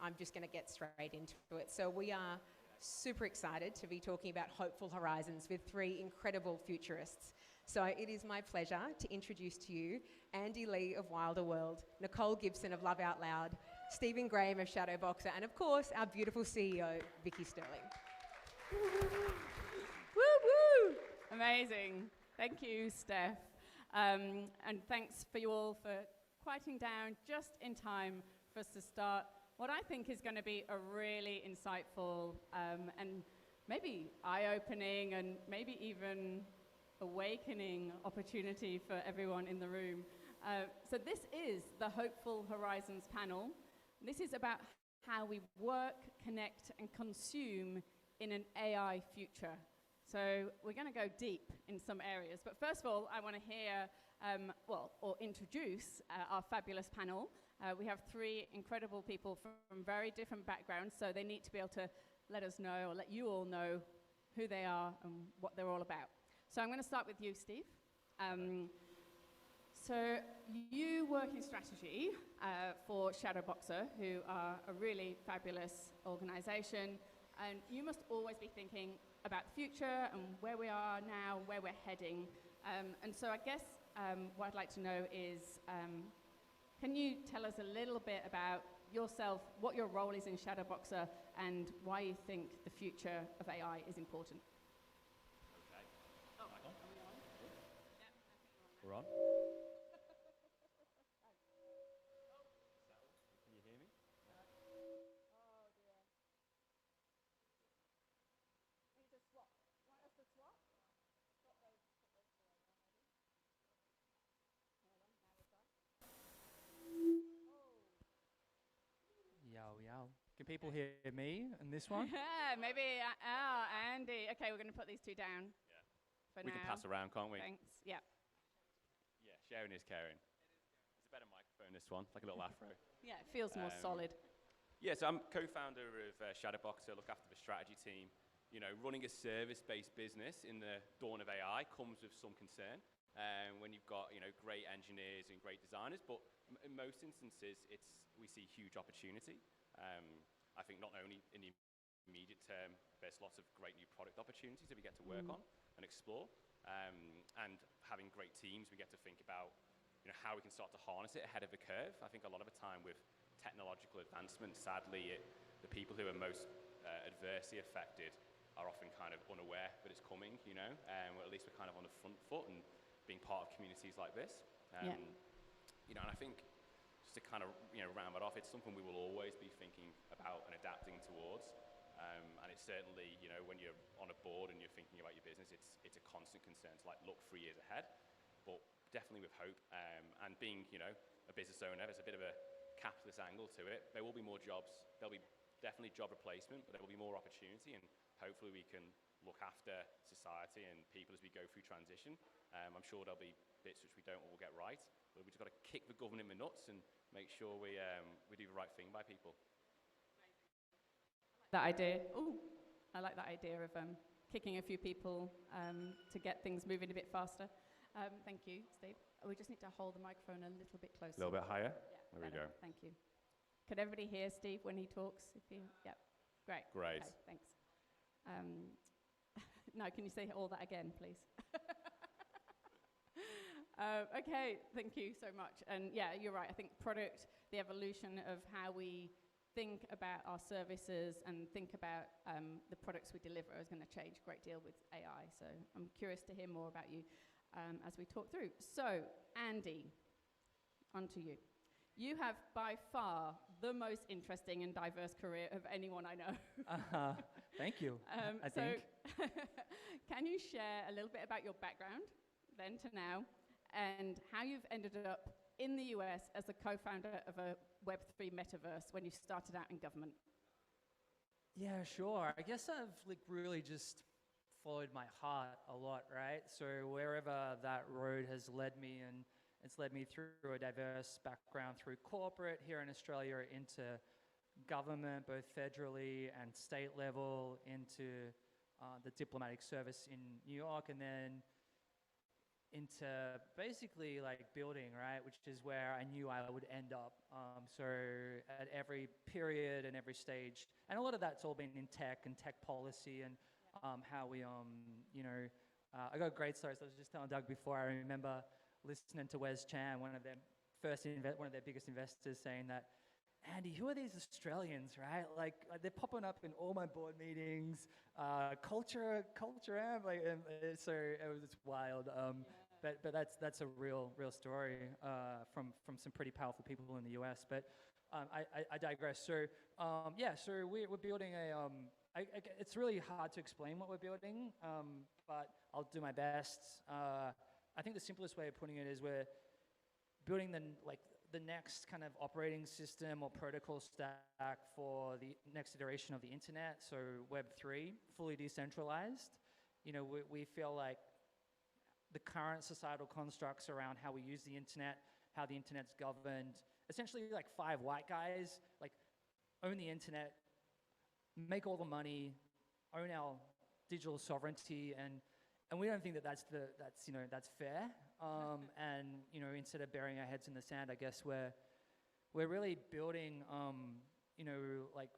I'm just going to get straight into it. So we are super excited to be talking about hopeful horizons with three incredible futurists. So it is my pleasure to introduce to you Andy Lee of Wilder World, Nicole Gibson of Love Out Loud, Stephen Graham of Shadowboxer, and of course our beautiful CEO, Vicky Sterling. Woo woo! Amazing. Thank you, Steph. And thanks for you all for quieting down just in time for us to start what I think is going to be a really insightful and maybe eye-opening and maybe even awakening opportunity for everyone in the room. So this is the Hopeful Horizons panel. This is about how we work, connect, and consume in an AI future. So we're going to go deep in some areas. But first of all, I want to hear, or introduce our fabulous panel. We have three incredible people from very different backgrounds, so they need to be able to let us know, or let you all know who they are and what they're all about. So I'm going to start with you, Steve. So you work in strategy for Shadowboxer, who are a really fabulous organization, and you must always be thinking about the future and where we are now, where we're heading. And so I guess what I'd like to know is, can you tell us a little bit about yourself, what your role is in Shadowboxer, and why you think the future of AI is important? Okay. Oh, Back on? are we on? Yeah, We're on? oh, Can you hear me? oh dear. Need to swap. Want us to swap? Swap those two on there, maybe. Hold on, now we've got. Yo, yo. Can people hear me in this one? Maybe, Andy. Okay, we're going to put these two down. Yeah. For We now. can pass around, can't we? Thanks. Yeah. Yeah, sharing is caring. It's a better microphone, this one, like a little afro. Yeah, it feels more solid. Yeah, so I'm co-founder of Shadowboxer, look after the strategy team. You know, running a service-based business in the dawn of AI comes with some concern. When you've got, you know, great engineers and great designers, but in most instances, we see huge opportunity. I think not only in the immediate term, there's lots of great new product opportunities that we get to work on and explore. And having great teams, we get to think about, you know, how we can start to harness it ahead of the curve. I think a lot of the time with technological advancement, sadly, the people who are most adversely affected are often kind of unaware that it's coming, you know, or at least we're kind of on the front foot and being part of communities like this. You know, and I think just to kind of, you know, round that off, it's something we will always be thinking about and adapting towards. And it's certainly, you know, when you're on a board and you're thinking about your business, it's a constant concern to like look 3 years ahead, but definitely with hope. And being, you know, a business owner, there's a bit of a capitalist angle to it. There will be more jobs. There'll be definitely job replacement, but there will be more opportunity, and hopefully we can look after society and people as we go through transition. I'm sure there'll be bits which we don't all get right, but we've just got to kick the government in the nuts and make sure we do the right thing by people. That idea. Ooh, I like that idea of kicking a few people to get things moving a bit faster. Thank you, Steve. We just need to hold the microphone a little bit closer. A little bit higher? Yeah, there we go. Thank you. Could everybody hear Steve when he talks? Yep. Great. Great. Okay, thanks. Now, can you say all that again, please? Okay, thank you so much. And yeah, you're right. I think product, the evolution of how we think about our services and think about the products we deliver is going to change a great deal with AI. So I'm curious to hear more about you as we talk through. So, Andy, on to you. You have by far the most interesting and diverse career of anyone I know. Thank you, I think. Can you share a little bit about your background, then to now, and how you've ended up in the US as the co-founder of a Web3 metaverse when you started out in government? Yeah, sure. I guess I've like really just followed my heart a lot, right? So wherever that road has led me, and it's led me through a diverse background through corporate here in Australia into government, both federally and state level, into the diplomatic service in New York, and then into basically like building, right, which is where I knew I would end up. So at every period and every stage, and a lot of that's all been in tech and tech policy and how we, I got great stories. I was just telling Doug before, I remember listening to Wes Chan, one of their biggest investors, saying that, Andy, who are these Australians, right? Like they're popping up in all my board meetings, culture amp, so it's wild. But that's a real story from some pretty powerful people in the US. But I digress. So so we're building it's really hard to explain what we're building, but I'll do my best. I think the simplest way of putting it is we're building the next kind of operating system or protocol stack for the next iteration of the internet, so Web3, fully decentralized. We feel like the current societal constructs around how we use the internet, how the internet's governed, essentially like 5 white guys, like own the internet, make all the money, own our digital sovereignty, and we don't think that's fair. And instead of burying our heads in the sand, I guess we're really building like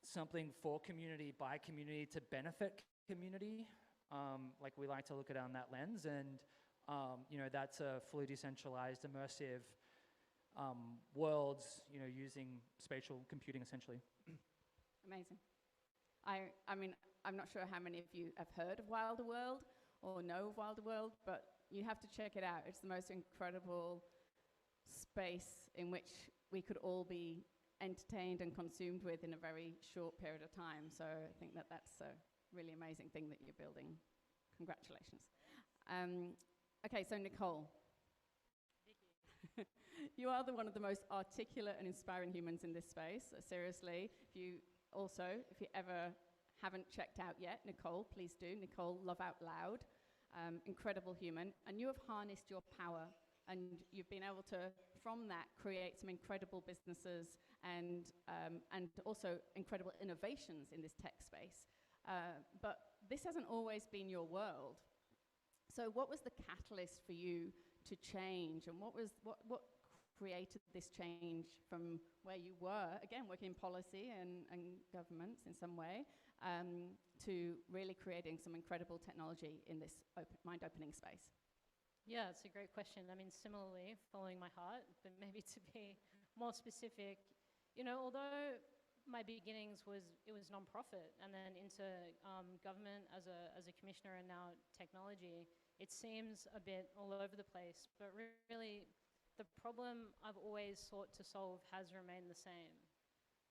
something for community by community to benefit community. Like we like to look at it on that lens, and that's a fully decentralized, immersive worlds, using spatial computing essentially. Amazing. I mean, I'm not sure how many of you have heard of Wilder World or know of Wilder World, but you have to check it out. It's the most incredible space in which we could all be entertained and consumed with in a very short period of time. So I think that's a really amazing thing that you're building. Congratulations. Okay, so Nicole. You are one of the most articulate and inspiring humans in this space. Seriously, if you ever haven't checked out yet, Nicole, please do. Nicole, Love Out Loud. Incredible human. And you have harnessed your power, and you've been able to, from that, create some incredible businesses and also incredible innovations in this tech space. But this hasn't always been your world. So what was the catalyst for you to change, and what created this change from where you were, again, working in policy and governments in some way, to really creating some incredible technology in this mind-opening space? Yeah, it's a great question. I mean, similarly, following my heart, but maybe to be more specific, although my beginnings was non-profit and then into government as a commissioner and now technology, it seems a bit all over the place, but really the problem I've always sought to solve has remained the same.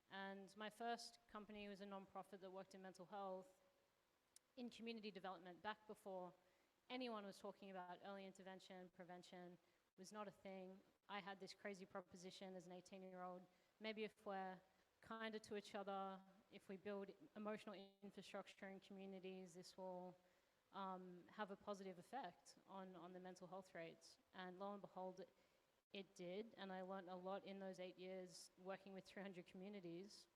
And my first company was a non-profit that worked in mental health, in community development, back before anyone was talking about early intervention, prevention was not a thing. I had this crazy proposition as an 18-year-old, maybe if we're kinder to each other, if we build emotional infrastructure in communities, this will have a positive effect on the mental health rates. And lo and behold, it did, and I learned a lot in those 8 years working with 300 communities.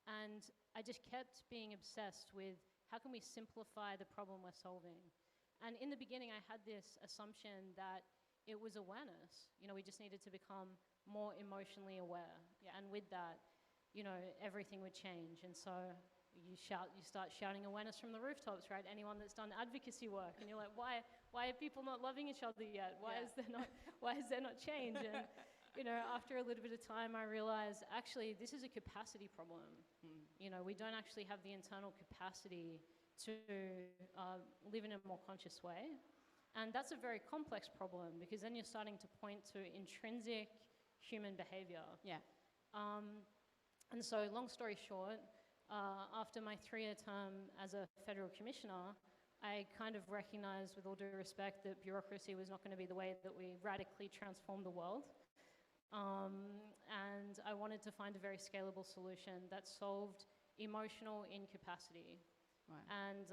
And I just kept being obsessed with how can we simplify the problem we're solving. And in the beginning, I had this assumption that it was awareness. We just needed to become more emotionally aware. Yeah, and with that, everything would change. And so you start shouting awareness from the rooftops, right? Anyone that's done advocacy work, and you're like, why are people not loving each other yet? Why is there not change? And after a little bit of time, I realized actually this is a capacity problem. We don't actually have the internal capacity to live in a more conscious way, and that's a very complex problem because then you're starting to point to intrinsic human behavior. Yeah. And so, long story short, after my 3-year term as a federal commissioner, I kind of recognized, with all due respect, that bureaucracy was not going to be the way that we radically transform the world. And I wanted to find a very scalable solution that solved emotional incapacity. Right. And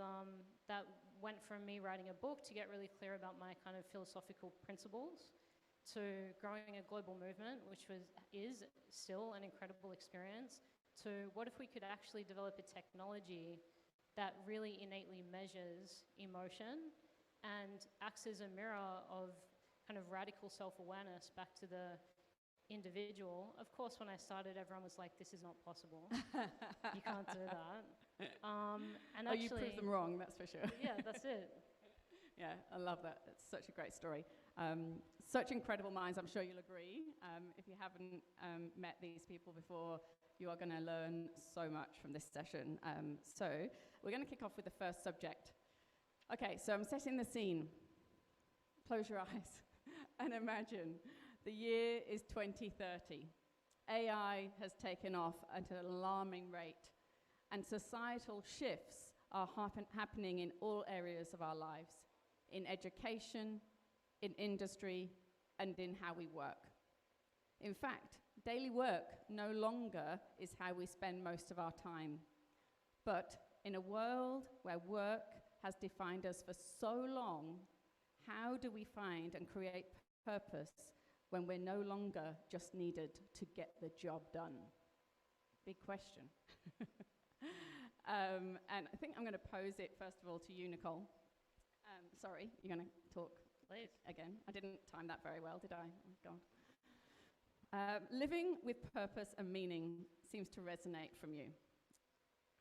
that went from me writing a book to get really clear about my kind of philosophical principles, to growing a global movement, which is still an incredible experience, to what if we could actually develop a technology that really innately measures emotion and acts as a mirror of kind of radical self-awareness back to the individual. Of course, when I started, everyone was like, this is not possible. You can't do that. And you proved them wrong, that's for sure. Yeah, that's it. Yeah, I love that. It's such a great story. Such incredible minds, I'm sure you'll agree. If you haven't met these people before, you are going to learn so much from this session. So we're going to kick off with the first subject. Okay, so I'm setting the scene. Close your eyes and imagine the year is 2030. AI has taken off at an alarming rate, and societal shifts are happening in all areas of our lives, in education, in industry, and in how we work. In fact, daily work no longer is how we spend most of our time. But in a world where work has defined us for so long, how do we find and create purpose when we're no longer just needed to get the job done? Big question. And I think I'm going to pose it, first of all, to you, Nicole. Sorry, you're going to talk Please. again. I didn't time that very well, did I? Oh, God. Living with purpose and meaning seems to resonate from you.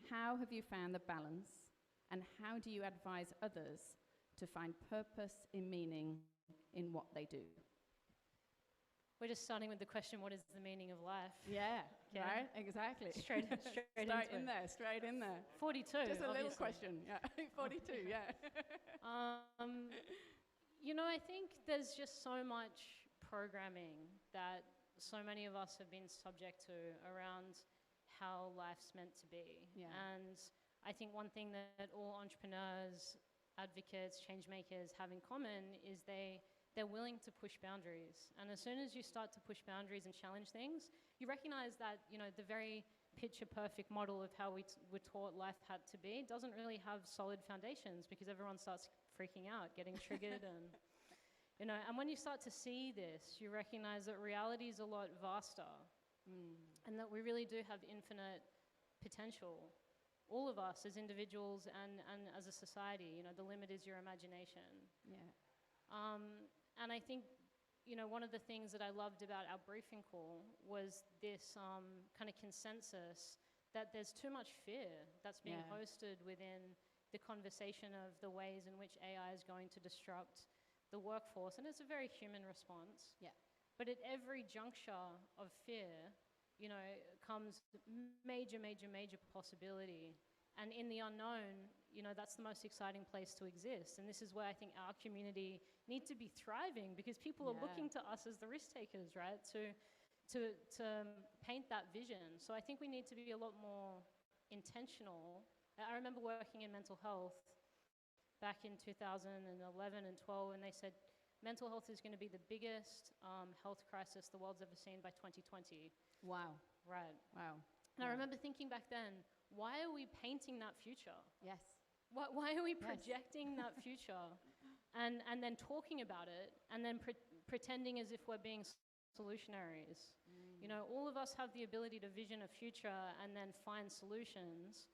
How have you found the balance, and how do you advise others to find purpose and meaning in what they do? We're just starting with the question, what is the meaning of life? Yeah, Yeah. right, exactly. Straight Straight in there. 42, Just a little obviously. question, yeah. 42, yeah. You know, I think there's just so much programming that so many of us have been subject to around how life's meant to be. Yeah. And I think one thing that all entrepreneurs, advocates, change makers have in common is they're willing to push boundaries. And as soon as you start to push boundaries and challenge things, you recognize that, you know, the very picture-perfect model of how we're taught life had to be doesn't really have solid foundations, because everyone starts freaking out, getting triggered, and, you know, and when you start to see this, you recognize that reality is a lot vaster, and that we really do have infinite potential. All of us as individuals and as a society, you know, the limit is your imagination. Yeah. And I think, you know, one of the things that I loved about our briefing call was this kind of consensus that there's too much fear that's being hosted within the conversation of the ways in which AI is going to disrupt the workforce. And it's a very human response. Yeah. But at every juncture of fear, you know, comes major, major, major possibility. And in the unknown, you know, that's the most exciting place to exist. And this is where I think our community needs to be thriving, because people are looking to us as the risk takers, right, to paint that vision. So I think we need to be a lot more intentional. I remember working in mental health back in 2011 and 12, and they said mental health is going to be the biggest health crisis the world's ever seen by 2020. Wow. Right. Wow. And I remember thinking back then, why are we painting that future? Yes. Why are we projecting that future and then talking about it and then pretending as if we're being solutionaries? You know, all of us have the ability to vision a future and then find solutions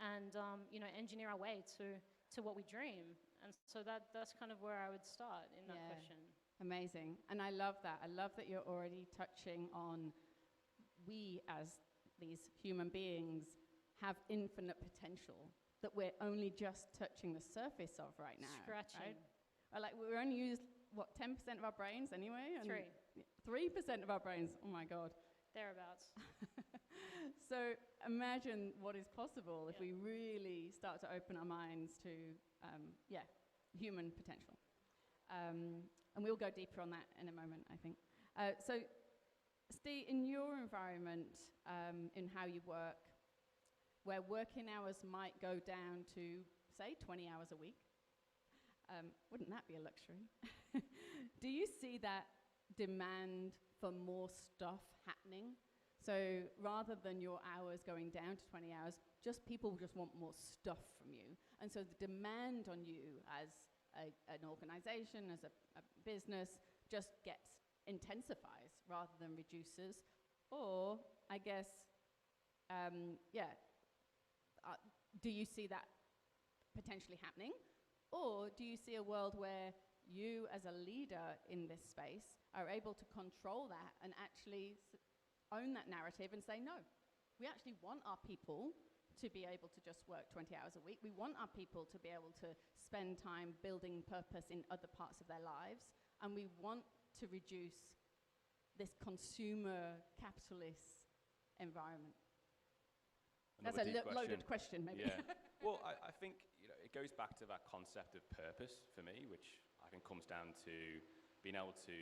and, you know, engineer our way to what we dream. And so that's kind of where I would start in that question. Amazing. And I love that. I love that you're already touching on we as these human beings have infinite potential that we're only just touching the surface of right now. Scratching. Right? Like, we only use, what, 10% of our brains anyway? And 3% of our brains, oh my God. Thereabouts. So imagine what is possible if we really start to open our minds to, human potential. And we'll go deeper on that in a moment, I think. So, Steve, in your environment, in how you work, where working hours might go down to, say, 20 hours a week, wouldn't that be a luxury? Do you see that demand for more stuff happening? So rather than your hours going down to 20 hours, people just want more stuff from you. And so the demand on you as an organization, as a business, just intensifies rather than reduces. Or, I guess, do you see that potentially happening? Or do you see a world where you as a leader in this space are able to control that and actually own that narrative and say, no, we actually want our people to be able to just work 20 hours a week. We want our people to be able to spend time building purpose in other parts of their lives. And we want to reduce this consumer capitalist environment. That's a loaded question, maybe. Yeah. Well, I think it goes back to that concept of purpose for me, which I think comes down to being able to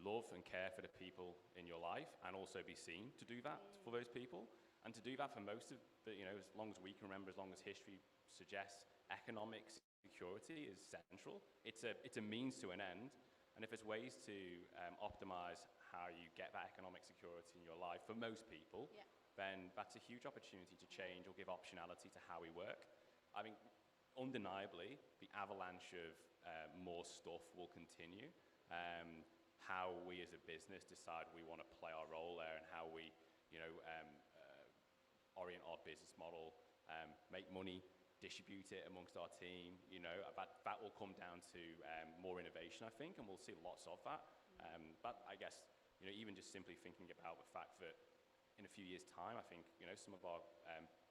love and care for the people in your life and also be seen to do that for those people. And to do that for most of the, as long as we can remember, as long as history suggests, economic security is central. It's a means to an end. And if there's ways to optimize how you get that economic security in your life for most people, then that's a huge opportunity to change or give optionality to how we work. I mean, undeniably, the avalanche of more stuff will continue. How we as a business decide we want to play our role there and how we, orient our business model, make money, distribute it amongst our team, that will come down to more innovation, I think, and we'll see lots of that. But I guess, even just simply thinking about the fact that in a few years' time, I think, some of our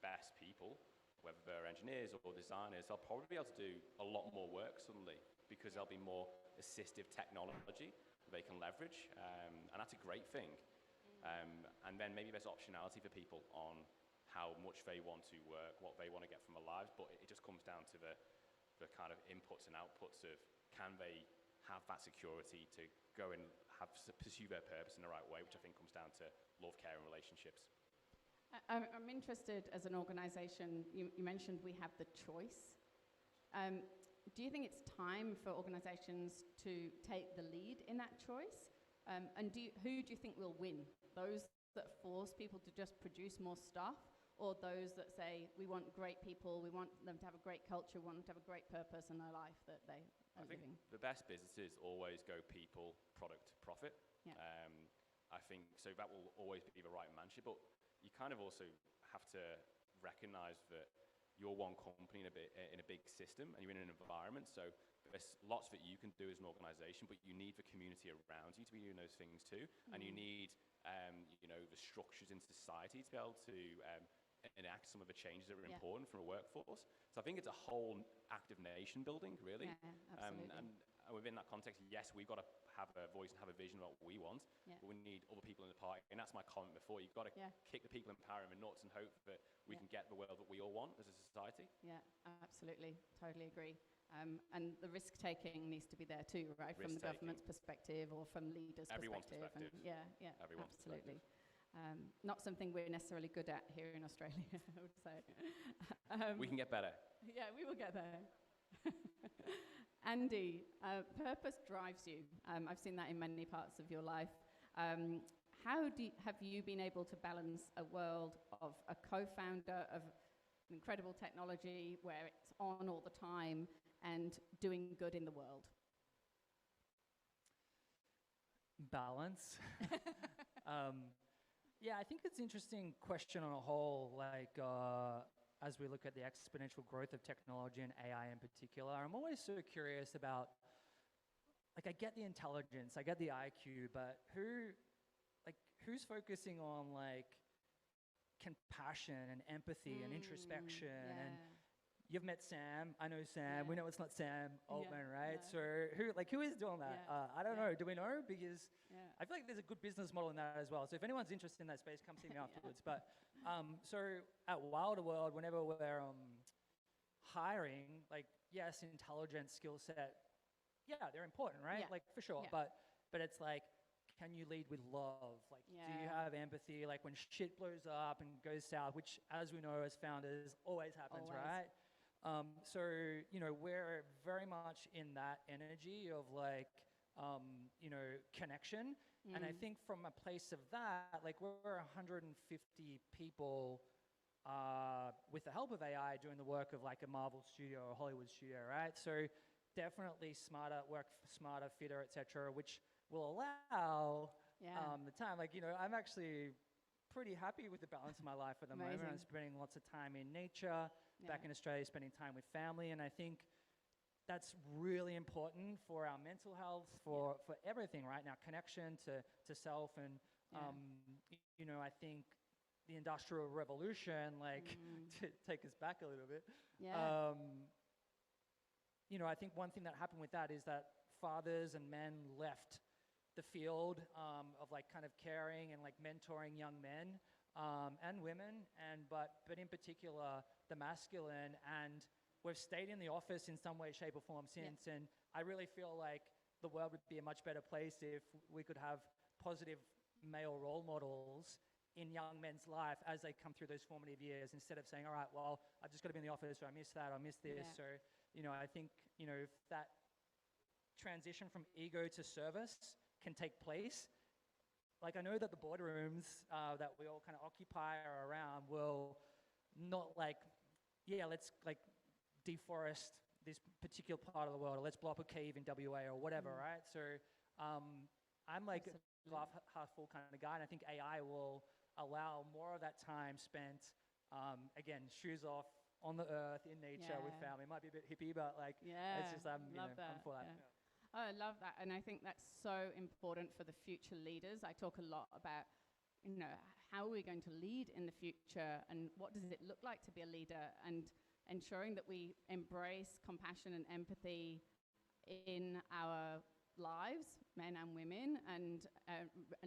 best people, whether they're engineers or designers, they'll probably be able to do a lot more work suddenly because there'll be more assistive technology that they can leverage, and that's a great thing. And then maybe there's optionality for people on how much they want to work, what they want to get from their lives, but it just comes down to the kind of inputs and outputs of can they have that security to go and pursue their purpose in the right way, which I think comes down to love, care, and relationships. I'm interested as an organization, you mentioned we have the choice. Do you think it's time for organizations to take the lead in that choice? And who do you think will win? Those that force people to just produce more stuff, or those that say, we want great people, we want them to have a great culture, we want them to have a great purpose in their life that they are living? I think the best businesses always go people, product, profit. Yeah. I think, so that will always be the right mantra, but you kind of also have to recognize that you're one company in a big system and you're in an environment, so there's lots that you can do as an organization, but you need the community around you to be doing those things too, and you need the structures in society to be able to enact some of the changes that are important for a workforce. So I think it's a whole active nation building, really. Yeah, absolutely. And within that context, yes, we've got to have a voice and have a vision about what we want, but we need other people in the party. And that's my comment before. You've got to kick the people in power in the nuts and hope that we can get the world that we all want as a society. Yeah, absolutely. Totally agree. And the risk-taking needs to be there too, right? From the government's perspective or from leaders' Everyone's perspective. perspective. Everyone's Absolutely. Not something we're necessarily good at here in Australia, I would say. We can get better. Yeah, we will get there. Andy, purpose drives you. I've seen that in many parts of your life. How have you been able to balance a world of a co-founder of incredible technology where it's on all the time and doing good in the world? Balance. Yeah, I think it's an interesting question on a whole, as we look at the exponential growth of technology and AI in particular. I'm always so curious about, I get the intelligence, I get the IQ, but who's focusing on, compassion and empathy and introspection and you've met Sam. I know Sam. We know it's not Sam Altman, right? No. So who is doing that? I don't know. Do we know? Because I feel like there's a good business model in that as well. So if anyone's interested in that space, come see me afterwards. But so at Wilder World, whenever we're hiring, yes, intelligence, skill set, they're important, right? For sure. Yeah. But it's can you lead with love? Do you have empathy? When shit blows up and goes south, which, as we know as founders, always happens, right? So, we're very much in that energy of connection. And I think from a place of that, we're 150 people with the help of AI doing the work of a Marvel studio or Hollywood studio, right? So definitely work smarter, fitter, etc., which will allow the time. I'm actually pretty happy with the balance of my life at the moment. I'm spending lots of time in nature, back in Australia, spending time with family, and I think that's really important for our mental health, for everything, right? Now, connection to self, and you know, I think the Industrial Revolution, like, to take us back a little bit. Yeah. You know, I think one thing that happened with that is that fathers and men left the field of like kind of caring and like mentoring young men and women, but in particular the masculine, and we've stayed in the office in some way, shape or form since. And I really feel like the world would be a much better place if we could have positive male role models in young men's life as they come through those formative years, instead of saying, all right, well, I've just got to be in the office, or I miss that, or I miss this. So, you know, I think, you know, if that transition from ego to service can take place, like, I know that the boardrooms that we all kind of occupy or around will not like, let's like deforest this particular part of the world, or let's blow up a cave in WA or whatever, right? So I'm like a glass half full kind of guy, and I think AI will allow more of that time spent, again, shoes off, on the earth, in nature, with family. It might be a bit hippie, but like, it's just, I'm for that. Yeah. Oh, I love that, and I think that's so important for the future leaders. I talk a lot about, you know, how are we going to lead in the future, and what does it look like to be a leader, and ensuring that we embrace compassion and empathy in our lives, men and women, and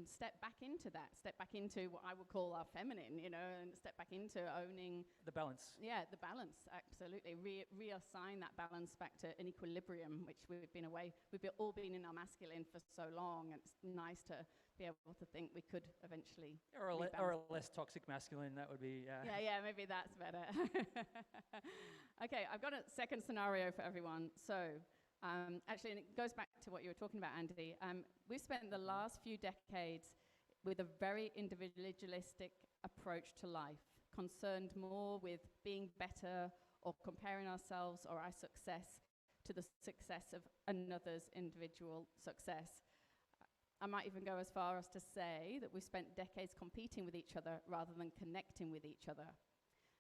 step back into that, step back into what I would call our feminine, you know, and step back into owning the balance. Yeah, the balance, absolutely. Reassign that balance back to an equilibrium, which we've been away. We've all been in our masculine for so long, and it's nice to be able to think we could eventually or a less toxic masculine. That would be maybe that's better. Okay, I've got a second scenario for everyone. So actually, and it goes back to what you were talking about, Andy. We've spent the last few decades with a very individualistic approach to life, concerned more with being better or comparing ourselves or our success to the success of another's individual success. I might even go as far as to say that we've spent decades competing with each other rather than connecting with each other.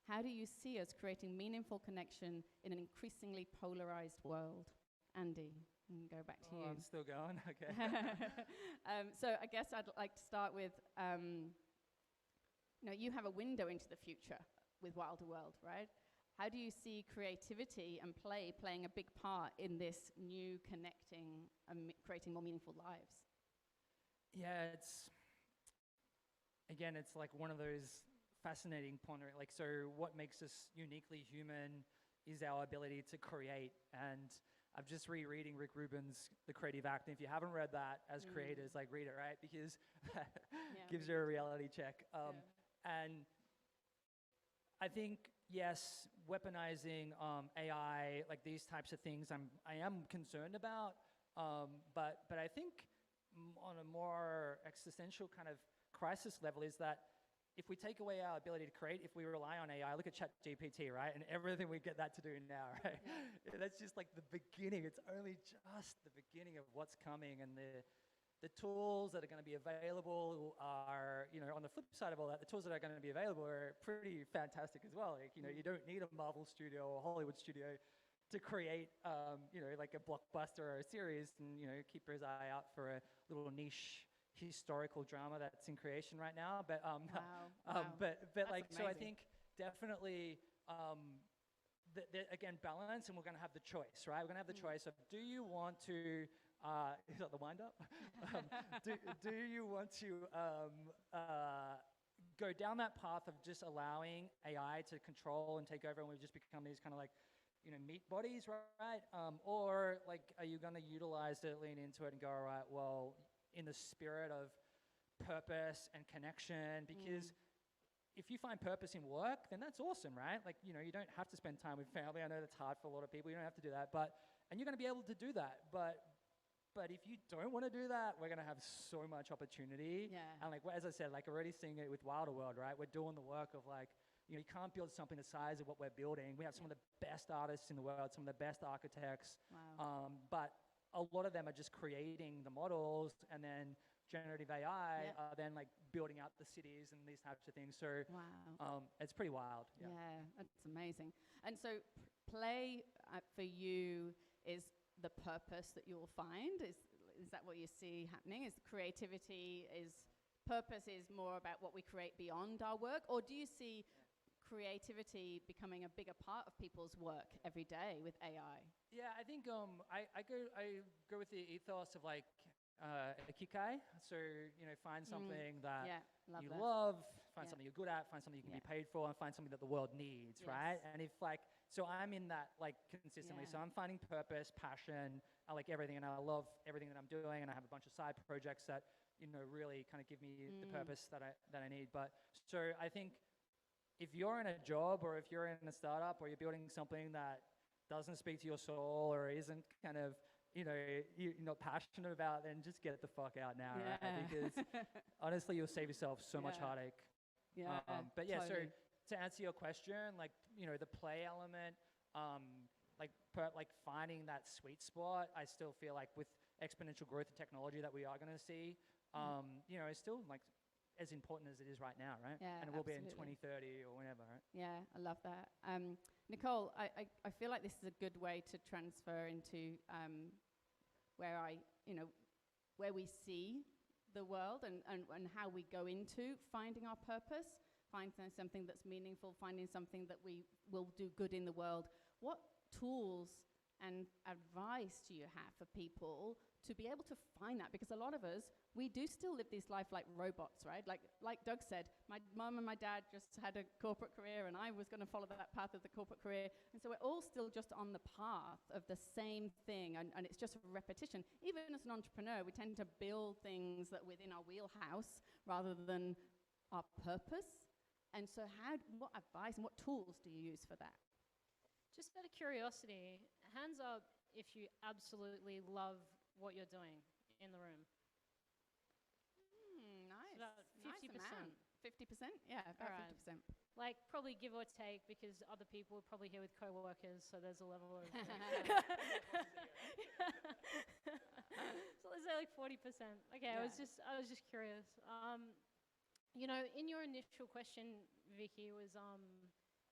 How do you see us creating meaningful connection in an increasingly polarized world? Andy, and go back to you. I'm still going, okay. So I guess I'd like to start with, you know, you have a window into the future with Wilder World, right? How do you see creativity and play playing a big part in this new connecting and creating more meaningful lives? Yeah, it's like one of those fascinating pondering, like, so what makes us uniquely human is our ability to create. And I've just rereading Rick Rubin's The Creative Act, and if you haven't read that as creators, like, read it, right? Because that gives you a reality check. And I think, yes, weaponizing AI, like these types of things, I am concerned about, but I think on a more existential kind of crisis level is that if we take away our ability to create, if we rely on AI, look at ChatGPT, right? And everything we get that to do now, right? Yeah. That's just like the beginning. It's only just the beginning of what's coming. And the tools that are going to be available are, you know, on the flip side of all that, the tools that are going to be available are pretty fantastic as well. Like, you know, you don't need a Marvel studio or a Hollywood studio to create, you know, like a blockbuster or a series, and, you know, keep his eye out for a little niche historical drama that's in creation right now, but but like, amazing. So I think definitely again, balance, and we're going to have the choice, right? We're going to have the choice of, do you want to is that the wind up? do you want to go down that path of just allowing AI to control and take over, and we've just become these kind of like, you know, meat bodies, right? Or like, are you going to utilize it, lean into it, and go, all right, well, in the spirit of purpose and connection, because if you find purpose in work, then that's awesome, right? Like, you know, you don't have to spend time with family. I know that's hard for a lot of people. You don't have to do that, and you're going to be able to do that. But if you don't want to do that, we're going to have so much opportunity. Yeah. And like, as I said, like, already seeing it with Wilder World, right? We're doing the work of like, you know, you can't build something the size of what we're building. We have some of the best artists in the world, some of the best architects. Wow. But a lot of them are just creating the models, and then generative AI are then like building out the cities and these types of things. So it's pretty wild. Yeah, that's amazing. And so play for you is the purpose that you'll find? Is that what you see happening? Is creativity, purpose is more about what we create beyond our work? Or do you see creativity becoming a bigger part of people's work every day with AI? Yeah, I think I go with the ethos of like ikigai. So, you know, find something that you love, find something you're good at, find something you can be paid for, and find something that the world needs, right? And if like, so I'm in that like consistently. So I'm finding purpose, passion, I like everything, and I love everything that I'm doing, and I have a bunch of side projects that, you know, really kind of give me the purpose that I need. But so I think if you're in a job or if you're in a startup or you're building something that doesn't speak to your soul or isn't kind of, you know, you're not passionate about, then just get the fuck out now, right? Because honestly, you'll save yourself so much heartache. But yeah, totally. So to answer your question, like, you know, the play element, like finding that sweet spot, I still feel like with exponential growth of technology that we are going to see, you know, it's still like as important as it is right now, right? Yeah, and it will be in 2030 or whenever, right? Yeah, I love that. Nicole, I feel like this is a good way to transfer into where we see the world and how we go into finding our purpose, finding something that's meaningful, finding something that we will do good in the world. What tools and advice do you have for people to be able to find that? Because a lot of us, we do still live this life like robots, right? Like Doug said, my mum and my dad just had a corporate career and I was going to follow that path of the corporate career. And so we're all still just on the path of the same thing, and it's just repetition. Even as an entrepreneur, we tend to build things that within our wheelhouse rather than our purpose. And so what advice and what tools do you use for that? Just out of curiosity, hands up if you absolutely love what you're doing in the room. Nice. About 50%. 50%? Yeah, about 50%. Like, probably give or take, because other people are probably here with co-workers, so there's a level of... So let's say like 40%. Okay, I was just curious. You know, in your initial question, Vicky, was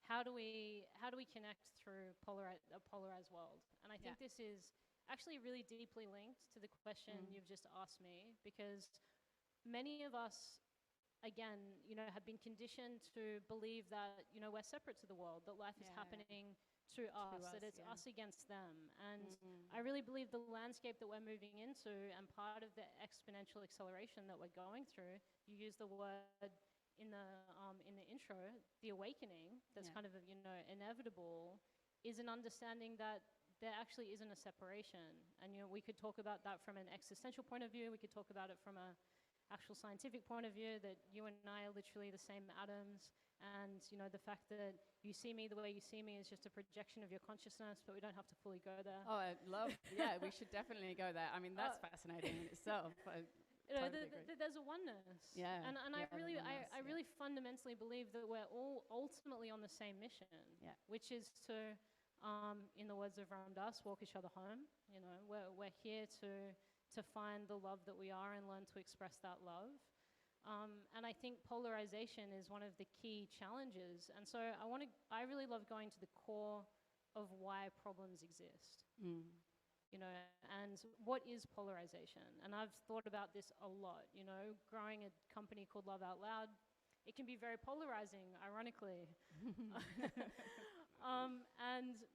how do we connect through a polarized world? And I think this is actually really deeply linked to the question you've just asked me, because many of us, again, you know, have been conditioned to believe that, you know, we're separate to the world, that life is happening to us, that it's us against them. And I really believe the landscape that we're moving into, and part of the exponential acceleration that we're going through, you use the word in the intro, the awakening that's kind of, you know, inevitable, is an understanding that there actually isn't a separation. And, you know, we could talk about that from an existential point of view, we could talk about it from a actual scientific point of view, that you and I are literally the same atoms, and, you know, the fact that you see me the way you see me is just a projection of your consciousness, but we don't have to fully go there. Oh, I love, we should definitely go there. I mean, that's fascinating in itself. You know, there's a oneness. Yeah. And I really fundamentally believe that we're all ultimately on the same mission, which is to, in the words of Ram Dass, walk each other home. You know, we're here to find the love that we are and learn to express that love. And I think polarization is one of the key challenges. And so I really love going to the core of why problems exist. You know, and what is polarization? And I've thought about this a lot. You know, growing a company called Love Out Loud, it can be very polarizing, ironically. And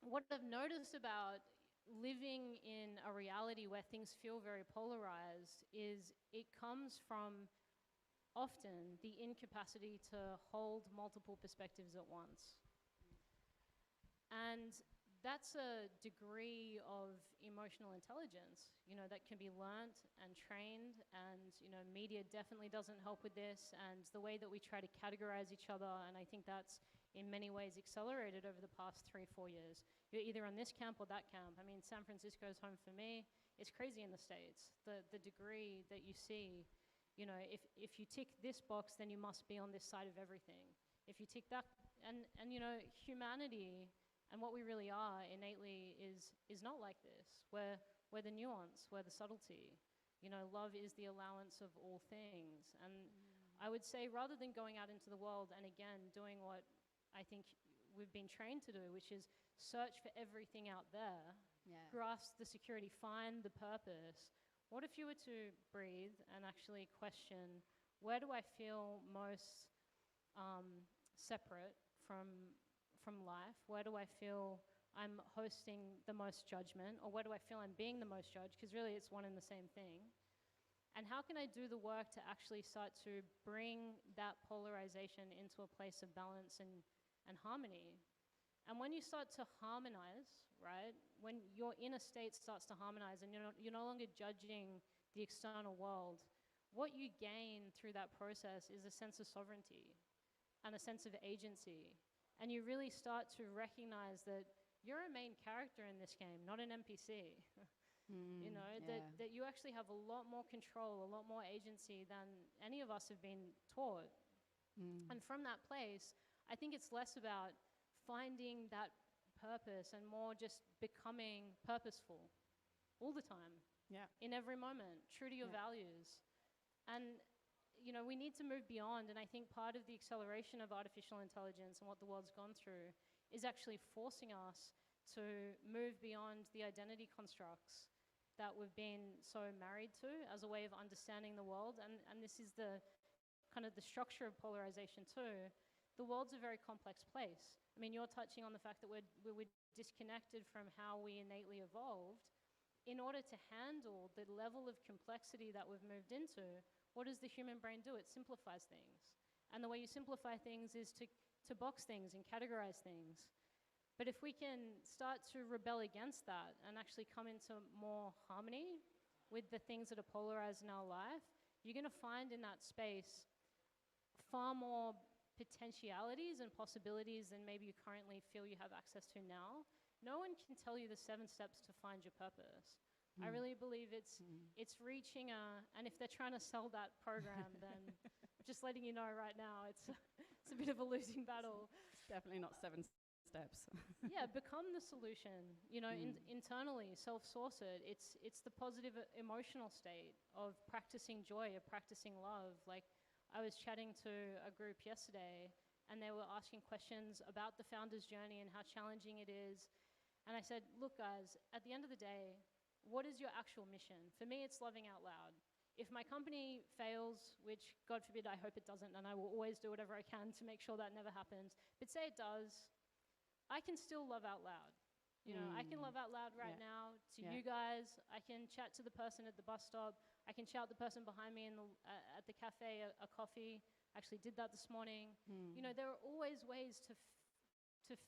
what I've noticed about living in a reality where things feel very polarized is it comes from often the incapacity to hold multiple perspectives at once. And that's a degree of emotional intelligence, you know, that can be learnt and trained, and, you know, media definitely doesn't help with this, and the way that we try to categorize each other, and I think that's in many ways accelerated over the past 3-4 years. You're either on this camp or that camp. I mean, San Francisco's home for me. It's crazy in the States, the degree that you see, you know, if you tick this box, then you must be on this side of everything. If you tick that, and you know, humanity and what we really are innately is not like this. We're the nuance, we're the subtlety. You know, love is the allowance of all things. And I would say, rather than going out into the world and again doing what I think we've been trained to do, which is search for everything out there, grasp the security, find the purpose. What if you were to breathe and actually question, where do I feel most separate from life? Where do I feel I'm hosting the most judgment? Or where do I feel I'm being the most judged? Because really it's one and the same thing. And how can I do the work to actually start to bring that polarization into a place of balance and harmony? And when you start to harmonize, right, when your inner state starts to harmonize and you're no longer judging the external world, what you gain through that process is a sense of sovereignty and a sense of agency. And you really start to recognize that you're a main character in this game, not an NPC. That you actually have a lot more control, a lot more agency than any of us have been taught. And from that place, I think it's less about finding that purpose and more just becoming purposeful all the time, in every moment, true to your values. And we need to move beyond, and I think part of the acceleration of artificial intelligence and what the world's gone through is actually forcing us to move beyond the identity constructs that we've been so married to as a way of understanding the world. And this is the kind of the structure of polarization too. The world's a very complex place. I mean, you're touching on the fact that we're disconnected from how we innately evolved. In order to handle the level of complexity that we've moved into, what does the human brain do? It simplifies things. And the way you simplify things is to box things and categorize things. But if we can start to rebel against that and actually come into more harmony with the things that are polarized in our life, you're going to find in that space far more potentialities and possibilities than maybe you currently feel you have access to now. No one can tell you the 7 steps to find your purpose. I really believe it's reaching and if they're trying to sell that program, then just letting you know right now, it's a bit of a losing battle. It's definitely not 7 steps. Become the solution. Internally, self-source it. It's the positive emotional state of practicing joy, of practicing love. Like, I was chatting to a group yesterday, and they were asking questions about the founder's journey and how challenging it is. And I said, look, guys, at the end of the day, what is your actual mission? For me, it's loving out loud. If my company fails, which God forbid, I hope it doesn't, and I will always do whatever I can to make sure that never happens, but say it does, I can still love out loud. I can love out loud right now to you guys. I can chat to the person at the bus stop. I can shout the person behind me at the cafe a coffee. Actually did that this morning. There are always ways to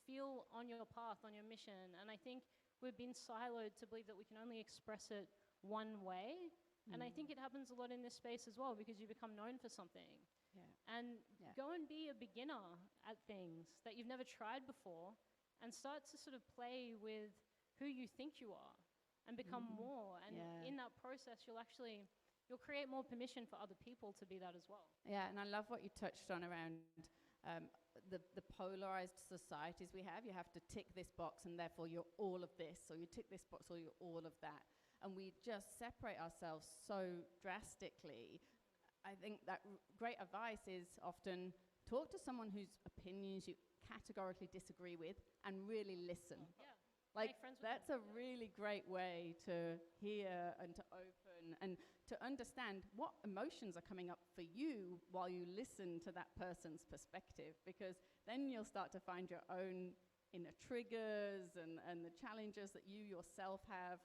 feel on your path, on your mission. And I think we've been siloed to believe that we can only express it one way. And I think it happens a lot in this space as well, because you become known for something. And go and be a beginner at things that you've never tried before, and start to sort of play with who you think you are and become more. And in that process, you'll create more permission for other people to be that as well. Yeah, and I love what you touched on around the polarized societies we have. You have to tick this box and therefore you're all of this, or you tick this box or you're all of that. And we just separate ourselves so drastically. I think that great advice is often talk to someone whose opinions you categorically disagree with and really listen. That's a really great way to hear and to open and to understand what emotions are coming up for you while you listen to that person's perspective, because then you'll start to find your own inner triggers and the challenges that you yourself have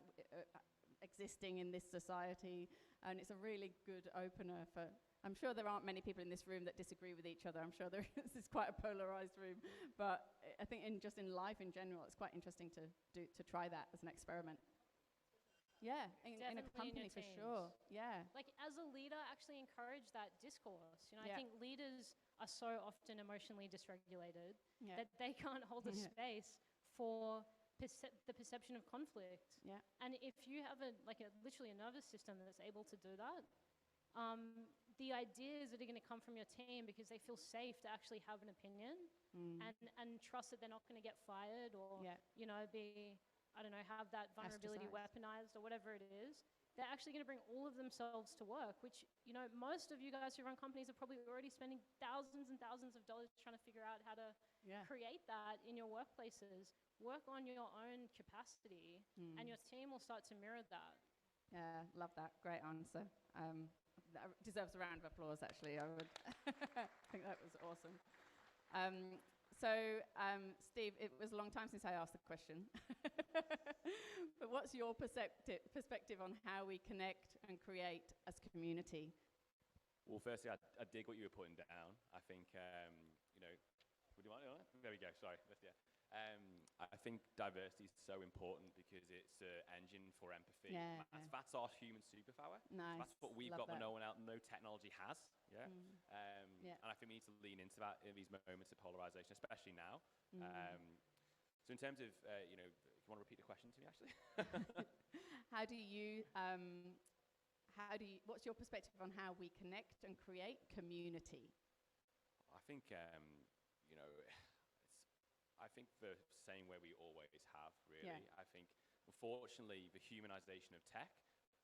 existing in this society. And it's a really good opener for, I'm sure there aren't many people in this room that disagree with each other. I'm sure this is quite a polarized room. But I think in life in general, it's quite interesting to try that as an experiment. Yeah, in a company for sure. Yeah. Like, as a leader, actually encourage that discourse. I think leaders are so often emotionally dysregulated that they can't hold a space for the perception of conflict. Yeah. And if you have literally a nervous system that's able to do that, the ideas that are going to come from your team, because they feel safe to actually have an opinion and trust that they're not going to get fired or, be, have that vulnerability weaponized or whatever it is, they're actually going to bring all of themselves to work, which, you know, most of you guys who run companies are probably already spending thousands and thousands of dollars trying to figure out how to create that in your workplaces. Work on your own capacity, and your team will start to mirror that. Yeah, love that. Great answer. That deserves a round of applause, actually. I would think that was awesome. Steve, it was a long time since I asked the question. But what's your perspective on how we connect and create as community? Well, firstly, I dig what you were putting down. I think, you know, would you mind? There we go. Sorry. I think diversity is so important because it's an engine for empathy. Yeah. That's our human superpower. Nice. That's what we've Love got that that. no technology has. Yeah. Yeah. And I think we need to lean into that in these moments of polarization, especially now. So in terms of, you know, if you want to repeat the question to me, actually? What's your perspective on how we connect and create community? I think, you know, I think the same way we always have, really. Yeah. I think, unfortunately, the humanization of tech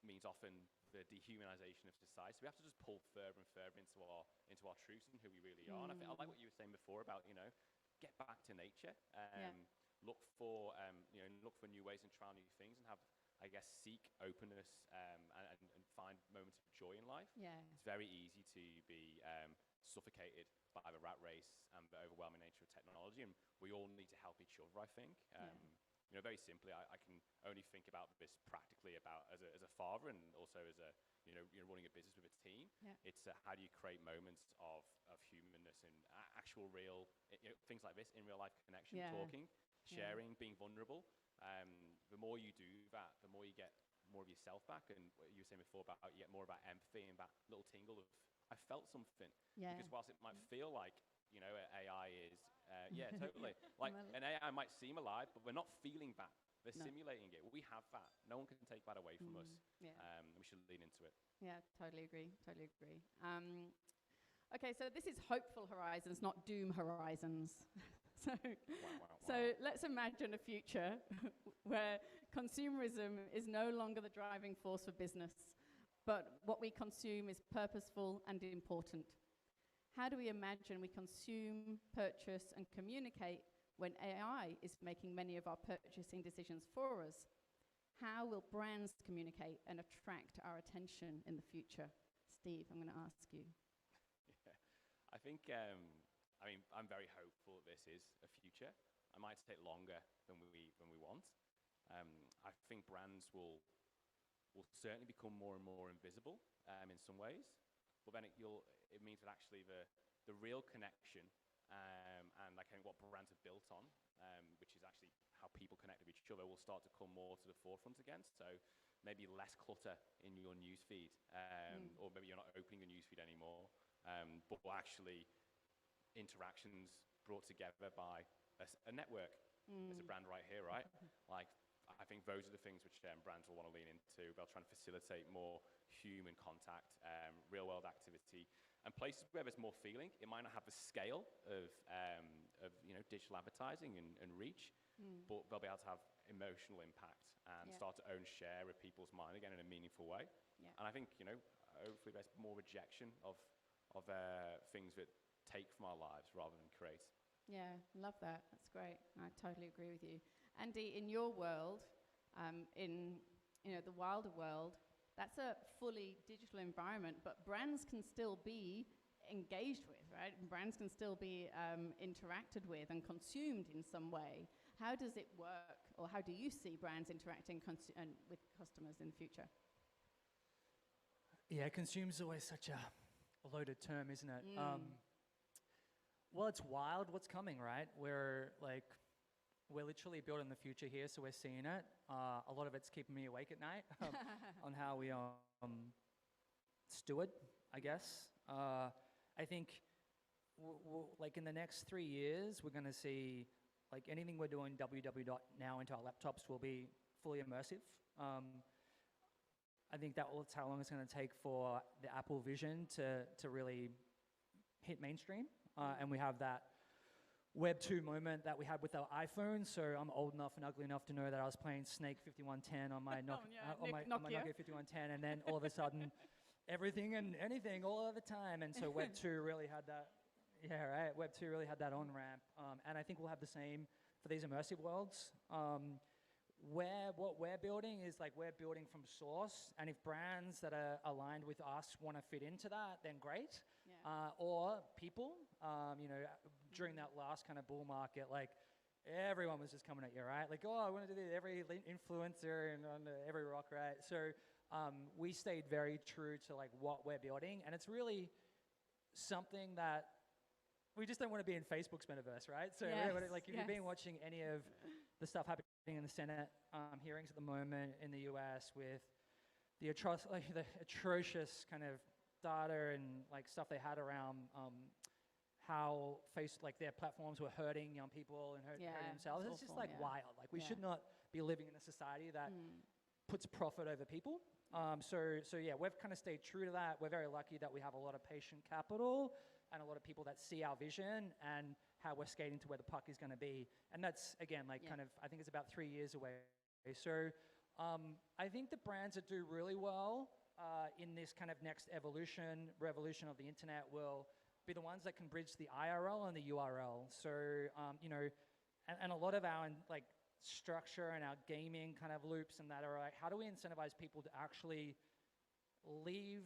means often the dehumanization of society. So we have to just pull further and further into our truths and who we really are. And I like what you were saying before about, you know, get back to nature. Look for new ways and try new things and have, I guess, seek openness and find moments of joy in life. Yeah. It's very easy to be suffocated by the rat race and the overwhelming nature of technology, and we all need to help each other, I think. You know, very simply, I can only think about this practically about as a father and also as a, you know, running a business with a team. Yeah. It's how do you create moments of humanness and actual real, you know, things like this in real life connection, talking, sharing, being vulnerable. The more you do that, the more you get more of yourself back, and what you were saying before about you get more about empathy and that little tingle of I felt something. Because whilst it might feel like, you know, AI is, totally. Like an AI might seem alive, but we're not feeling that. They're simulating it. We have that. No one can take that away from us. Yeah. We should lean into it. Yeah, totally agree. Okay, so this is hopeful horizons, not doom horizons. So let's imagine a future where consumerism is no longer the driving force for business, but what we consume is purposeful and important. How do we imagine we consume, purchase, and communicate when AI is making many of our purchasing decisions for us? How will brands communicate and attract our attention in the future? Steve, I'm going to ask you. I think, I'm very hopeful that this is a future. It might take longer than we want. I think brands will certainly become more and more invisible in some ways, but then it means that actually the real connection and like what brands are built on, which is actually how people connect with each other, will start to come more to the forefront again. So maybe less clutter in your newsfeed, or maybe you're not opening a newsfeed anymore, but actually interactions brought together by a network. There's a brand right here, right? Like, I think those are the things which brands will want to lean into. They'll try and facilitate more human contact, real-world activity, and places where there's more feeling. It might not have the scale of you know, digital advertising and reach, but they'll be able to have emotional impact and start to own share of people's mind again in a meaningful way. Yeah. And I think, you know, hopefully there's more rejection of things that take from our lives rather than create. Yeah, love that. That's great. I totally agree with you. Andy, in your world, in the wilder world, that's a fully digital environment, but brands can still be engaged with, right? Brands can still be interacted with and consumed in some way. How does it work, or how do you see brands interacting with customers in the future? Yeah, consume's always such a loaded term, isn't it? Well, it's wild what's coming, right? We're literally building the future here, so we're seeing it. A lot of it's keeping me awake at night on how we steward, I guess. I think like in the next 3 years, we're going to see like anything we're doing now into our laptops will be fully immersive. I think that's how long it's going to take for the Apple Vision to really hit mainstream. And we have that Web 2 moment that we had with our iPhone. So I'm old enough and ugly enough to know that I was playing Snake 5110 on my, on my Nokia 5110, and then all of a sudden, everything and anything all of the time. And so Web 2 really had that, Web 2 really had that on-ramp. And I think we'll have the same for these immersive worlds. What we're building is like we're building from source, and if brands that are aligned with us want to fit into that, then great. Yeah. Or people, during that last kind of bull market, like everyone was just coming at you, right? Like, oh, I want to do this, every influencer and on every rock, right? So we stayed very true to like what we're building, and it's really something that we just don't want to be in Facebook's metaverse, right? So if you've been watching any of the stuff happening in the Senate hearings at the moment in the US with the atrocious kind of data and like stuff they had around how their platforms were hurting young people and hurting themselves. It's just like wild. Like we should not be living in a society that puts profit over people. So we've kind of stayed true to that. We're very lucky that we have a lot of patient capital and a lot of people that see our vision and how we're skating to where the puck is going to be. And that's, again, I think it's about 3 years away. So I think the brands that do really well in this kind of next revolution of the internet will be the ones that can bridge the IRL and the URL. So, and a lot of our structure and our gaming kind of loops and that are like, how do we incentivize people to actually leave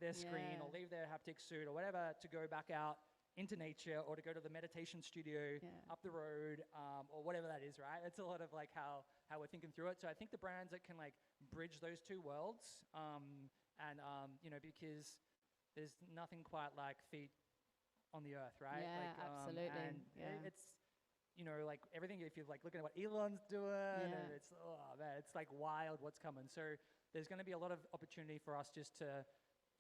their screen or leave their haptic suit or whatever to go back out into nature or to go to the meditation studio up the road or whatever that is, right? It's a lot of like how we're thinking through it. So I think the brands that can like bridge those two worlds because there's nothing quite like feet on the earth, right? Yeah, absolutely. And it's, like everything, if you're like looking at what Elon's doing, and it's, oh man, it's like wild what's coming. So there's going to be a lot of opportunity for us just to,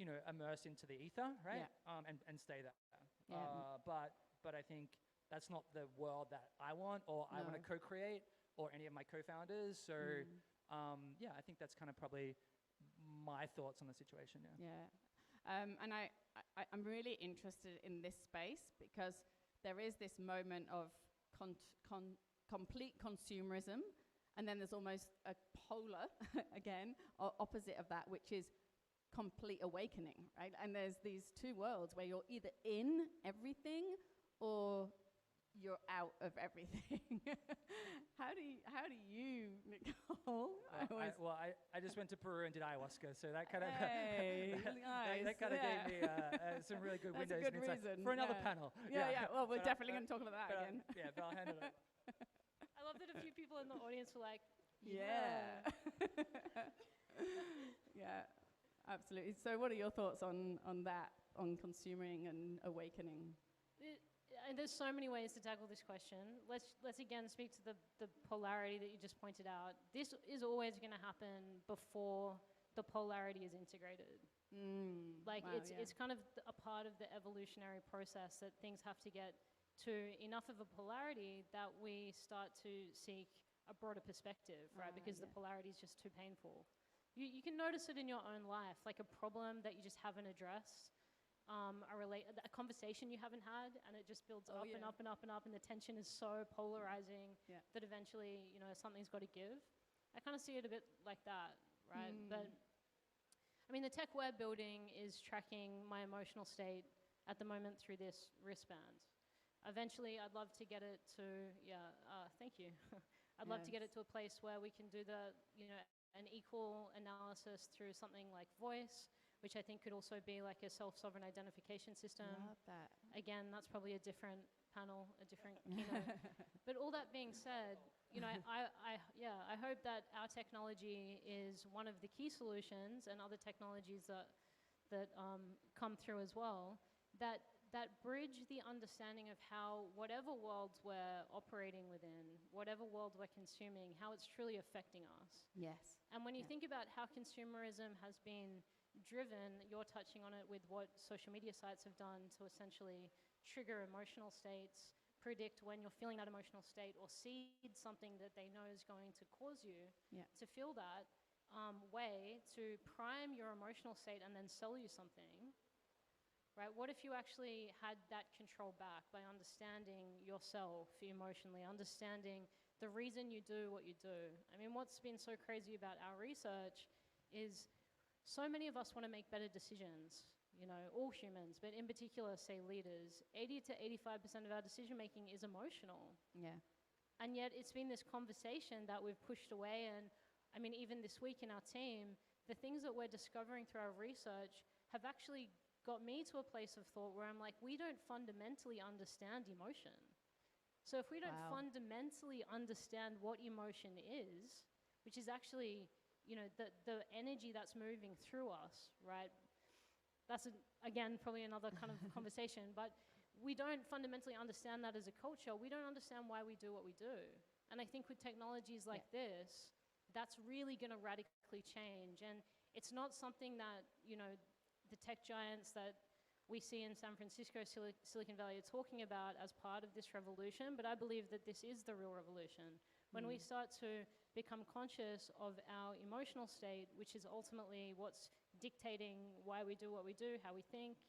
immerse into the ether, right? And stay there. But I think that's not the world that I want or I want to co-create or any of my co-founders. So I think that's kind of probably my thoughts on the situation. And I'm really interested in this space because there is this moment of complete consumerism, and then there's almost a polar, again, opposite of that, which is complete awakening, right? And there's these two worlds where you're either in everything or you're out of everything. How do you, Nicole? I just went to Peru and did ayahuasca, so that kind of nice. that kind of gave me some really good windows. That's a good reason. For another panel. Well, we're definitely going to talk about that again. But I'll hand it over. I love that a few people in the audience were like, absolutely. So what are your thoughts on that, on consuming and awakening? And there's so many ways to tackle this question. Let's again speak to the polarity that you just pointed out. This is always going to happen before the polarity is integrated. It's kind of a part of the evolutionary process that things have to get to enough of a polarity that we start to seek a broader perspective, right? Because the polarity is just too painful. You can notice it in your own life, like a problem that you just haven't addressed. A conversation you haven't had, and it just builds up and up and up and up, and the tension is so polarizing that eventually, something's got to give. I kind of see it a bit like that, right? But I mean, the tech we're building is tracking my emotional state at the moment through this wristband. Eventually, I'd love to get it to thank you. I'd love to get it to a place where we can do an equal analysis through something like voice, which I think could also be like a self-sovereign identification system. Love that. Again, that's probably a different panel, a different keynote. But all that being said, I hope that our technology is one of the key solutions, and other technologies that come through as well, that bridge the understanding of how whatever worlds we're operating within, whatever world we're consuming, how it's truly affecting us. Yes. And when you think about how consumerism has been driven, you're touching on it with what social media sites have done to essentially trigger emotional states, predict when you're feeling that emotional state, or seed something that they know is going to cause you to feel that way, to prime your emotional state and then sell you something. right? What if you actually had that control back by understanding yourself emotionally, understanding the reason you do what you do? I mean, what's been so crazy about our research is so many of us want to make better decisions, you know, all humans, but in particular, say leaders. 80 to 85% of our decision making is emotional. Yeah. And yet it's been this conversation that we've pushed away. And I mean, even this week in our team, the things that we're discovering through our research have actually got me to a place of thought where I'm like, we don't fundamentally understand emotion. So if we don't fundamentally understand what emotion is, which is actually, you know, the energy that's moving through us, right? That's, again, probably another kind of conversation, but we don't fundamentally understand that as a culture. We don't understand why we do what we do. And I think with technologies like this, that's really going to radically change. And it's not something that, you know, the tech giants that we see in San Francisco, Silicon Valley are talking about as part of this revolution, but I believe that this is the real revolution. When we start to become conscious of our emotional state, which is ultimately what's dictating why we do what we do, how we think,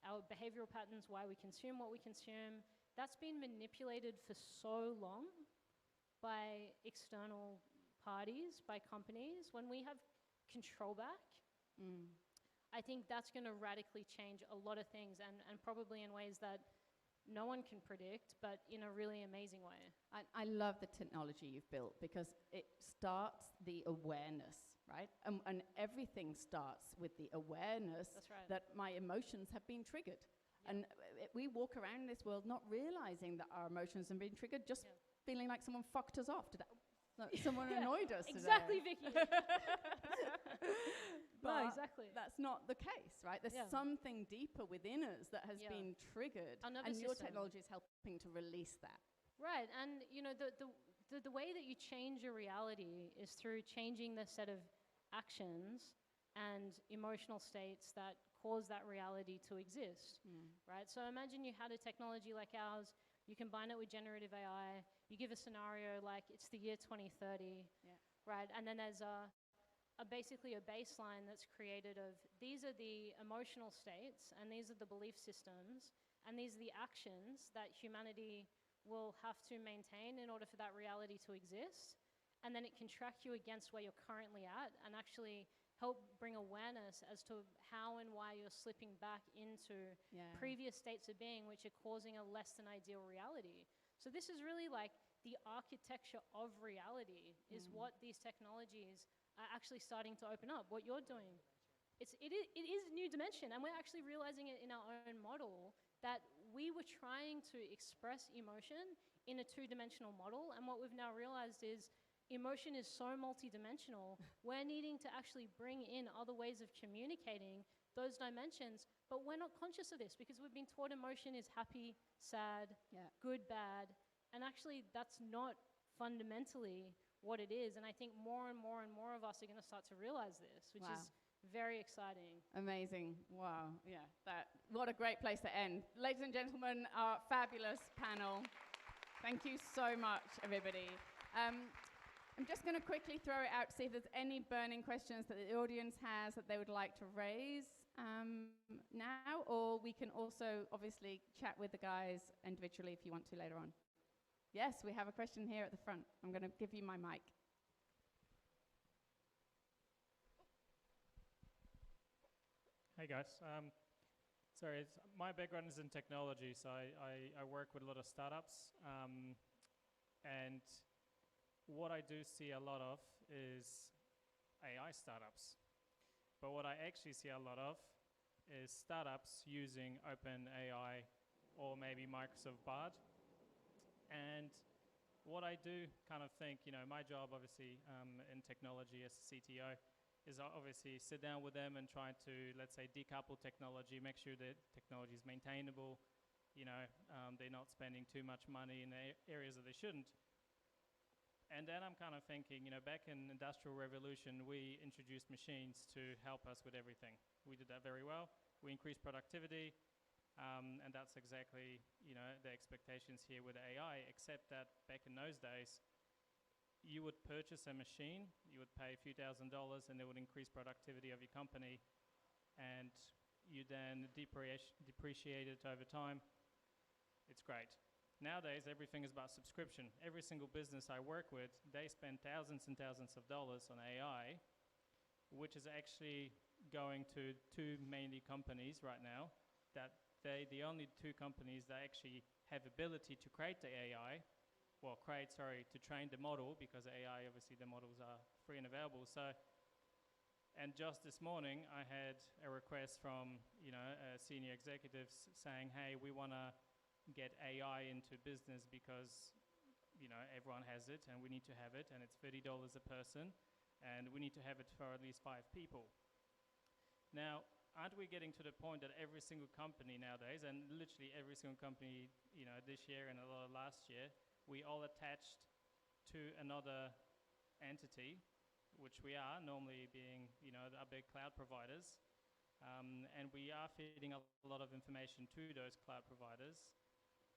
our behavioral patterns, why we consume what we consume, that's been manipulated for so long by external parties, by companies. When we have control back, I think that's going to radically change a lot of things, and probably in ways that no one can predict, but in a really amazing way. I love the technology you've built because it starts the awareness, right? And everything starts with the awareness that my emotions have been triggered. And we walk around in this world not realizing that our emotions have been triggered, just feeling like someone fucked us off today. Someone annoyed us Exactly, today. Vicky. But no, exactly. that's not the case, right? There's something deeper within us that has been triggered, and your technology is helping to release that. Right, and you know, the way that you change your reality is through changing the set of actions and emotional states that cause that reality to exist, right? So imagine you had a technology like ours, you combine it with generative AI, you give a scenario like it's the year 2030, right? And then there's basically a baseline that's created of these are the emotional states and these are the belief systems and these are the actions that humanity will have to maintain in order for that reality to exist. And then it can track you against where you're currently at and actually help bring awareness as to how and why you're slipping back into previous states of being which are causing a less than ideal reality. So this is really like the architecture of reality is what these technologies are actually starting to open up. What you're doing, it is a new dimension, and we're actually realizing it in our own model that we were trying to express emotion in a two-dimensional model, and what we've now realized is emotion is so multi-dimensional, we're needing to actually bring in other ways of communicating those dimensions, but we're not conscious of this because we've been taught emotion is happy, sad, good, bad, and actually that's not fundamentally what it is. And I think more and more and more of us are going to start to realize this, which is very exciting. Amazing. Wow. Yeah. What a great place to end. Ladies and gentlemen, our fabulous panel. Thank you so much, everybody. I'm just going to quickly throw it out to see if there's any burning questions that the audience has that they would like to raise now, or we can also obviously chat with the guys individually if you want to later on. Yes, we have a question here at the front. I'm going to give you my mic. Hey guys. My background is in technology, so I work with a lot of startups. And what I do see a lot of is AI startups. But what I actually see a lot of is startups using OpenAI or maybe Microsoft Bard. And what I do kind of think, you know, my job obviously in technology as a CTO is obviously sit down with them and try to, let's say, decouple technology, make sure that technology is maintainable, you know, they're not spending too much money in areas that they shouldn't. And then I'm kind of thinking, you know, back in Industrial Revolution, we introduced machines to help us with everything. We did that very well. We increased productivity. And that's exactly, you know, the expectations here with AI, except that back in those days, you would purchase a machine, you would pay a few $1,000s, and it would increase productivity of your company, and you then depreciate it over time. It's great. Nowadays, everything is about subscription. Every single business I work with, they spend thousands and thousands of dollars on AI, which is actually going to two mainly companies right now, that the only two companies that actually have ability to create the AI, to train the model, because AI, obviously the models are free and available. So, and just this morning, I had a request from, senior executives saying, hey, we want to get AI into business because, everyone has it and we need to have it, and it's $30 a person, and we need to have it for at least 5 people. Now, aren't we getting to the point that every single company nowadays, and literally every single company, this year and a lot of last year, we all attached to another entity, which we are, normally being, our big cloud providers, and we are feeding a lot of information to those cloud providers,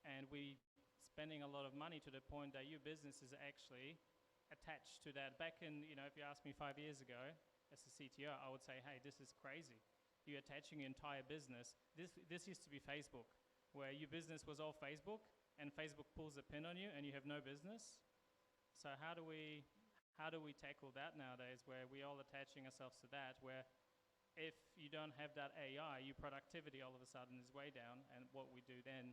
and we spending a lot of money to the point that your business is actually attached to that. Back in, if you asked me 5 years ago, as a CTO, I would say, hey, this is crazy. You're attaching your entire business. This used to be Facebook, where your business was all Facebook, and Facebook pulls a pin on you, and you have no business. So how do we tackle that nowadays, where we're all attaching ourselves to that, where if you don't have that AI, your productivity all of a sudden is way down, and what we do then,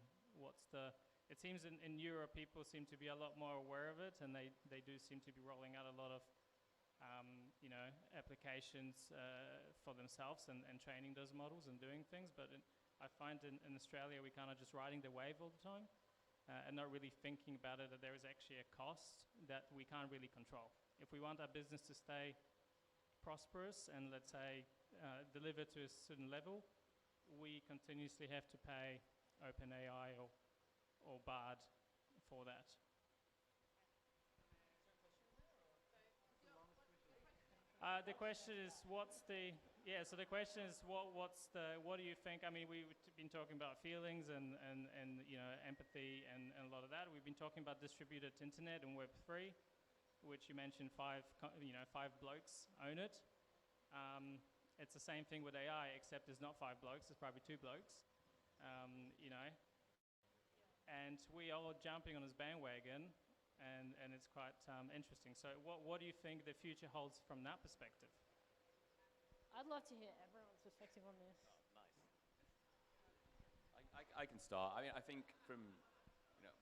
it seems in Europe people seem to be a lot more aware of it, and they do seem to be rolling out a lot of applications for themselves and training those models and doing things. But I find in Australia we kind of just riding the wave all the time and not really thinking about it, that there is actually a cost that we can't really control. If we want our business to stay prosperous and, let's say, deliver to a certain level, we continuously have to pay OpenAI or Bard for that. The question is, what do you think? I mean, we've been talking about feelings and empathy and a lot of that. We've been talking about distributed internet and Web3, which you mentioned 5 blokes own it. It's the same thing with AI, except there's not 5 blokes, there's probably 2 blokes, and we are all jumping on this bandwagon. And it's quite interesting. So what do you think the future holds from that perspective? I'd love to hear everyone's perspective on this. Nice. I can start. I mean, I think from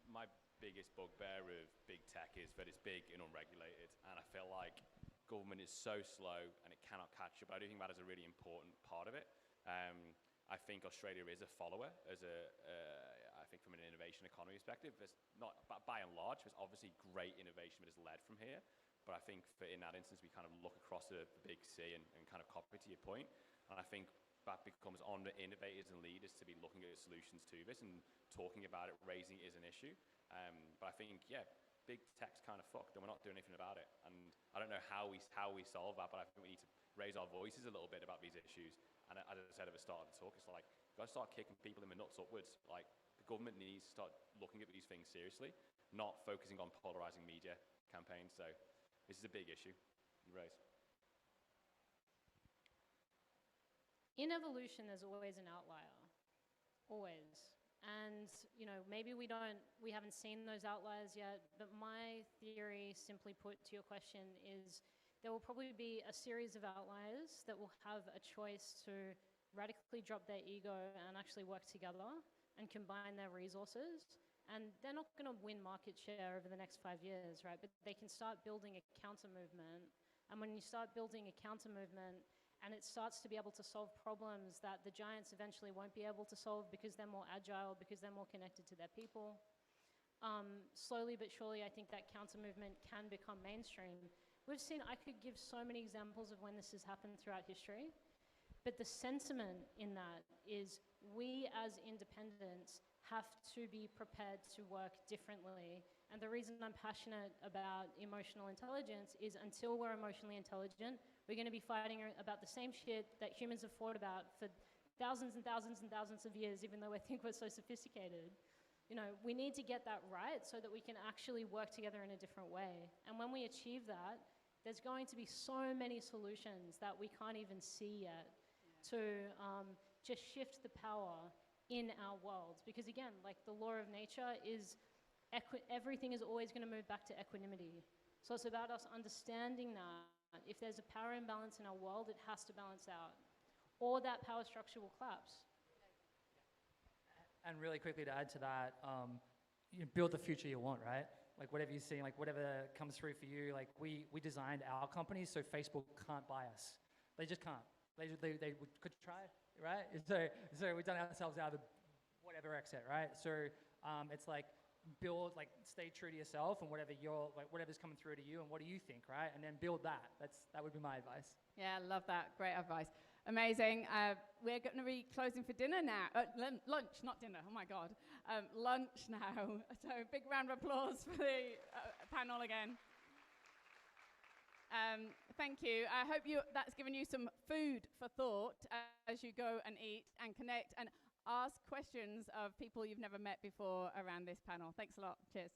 my biggest bugbear of big tech is that it's big and unregulated, and I feel like government is so slow and it cannot catch up. I do think that is a really important part of it. I think Australia is a follower I think from an innovation economy perspective. There's not, by and large, there's obviously great innovation that is led from here. But I think in that instance, we kind of look across the big sea and kind of copy to your point. And I think that becomes on the innovators and leaders to be looking at solutions to this and talking about it, raising it as an issue. But I think, big tech's kind of fucked and we're not doing anything about it. And I don't know how we solve that, but I think we need to raise our voices a little bit about these issues. And as I said at the start of the talk, it's like, you've got to start kicking people in the nuts upwards. Like, the government needs to start looking at these things seriously, not focusing on polarizing media campaigns. So this is a big issue you raise. In evolution, there's always an outlier, always. And maybe we haven't seen those outliers yet, but my theory, simply put to your question, is there will probably be a series of outliers that will have a choice to radically drop their ego and actually work together and combine their resources. And they're not going to win market share over the next 5 years, right? But they can start building a counter movement. And when you start building a counter movement and it starts to be able to solve problems that the giants eventually won't be able to solve because they're more agile, because they're more connected to their people, slowly but surely, I think that counter movement can become mainstream. I could give so many examples of when this has happened throughout history, but the sentiment in that is we as independents have to be prepared to work differently. And the reason I'm passionate about emotional intelligence is until we're emotionally intelligent, we're going to be fighting about the same shit that humans have fought about for thousands and thousands and thousands of years, even though we think we're so sophisticated. We need to get that right so that we can actually work together in a different way. And when we achieve that, there's going to be so many solutions that we can't even see yet to just shift the power in our worlds. Because again, like the law of nature is everything is always going to move back to equanimity. So it's about us understanding that if there's a power imbalance in our world, it has to balance out, or that power structure will collapse. And really quickly to add to that, you build the future you want, right? Like whatever you see, like whatever comes through for you. Like we designed our company so Facebook can't buy us. They just can't. They could try, right? So we've done ourselves out of whatever exit, right? So it's like build, like stay true to yourself and whatever's coming through to you and what do you think, right? And then build that. That would be my advice. Yeah, love that. Great advice. Amazing. We're going to be closing for dinner now. Lunch, not dinner. Oh my God. Lunch now. So big round of applause for the panel again. Thank you. I hope that's given you some food for thought as you go and eat and connect and ask questions of people you've never met before around this panel. Thanks a lot. Cheers.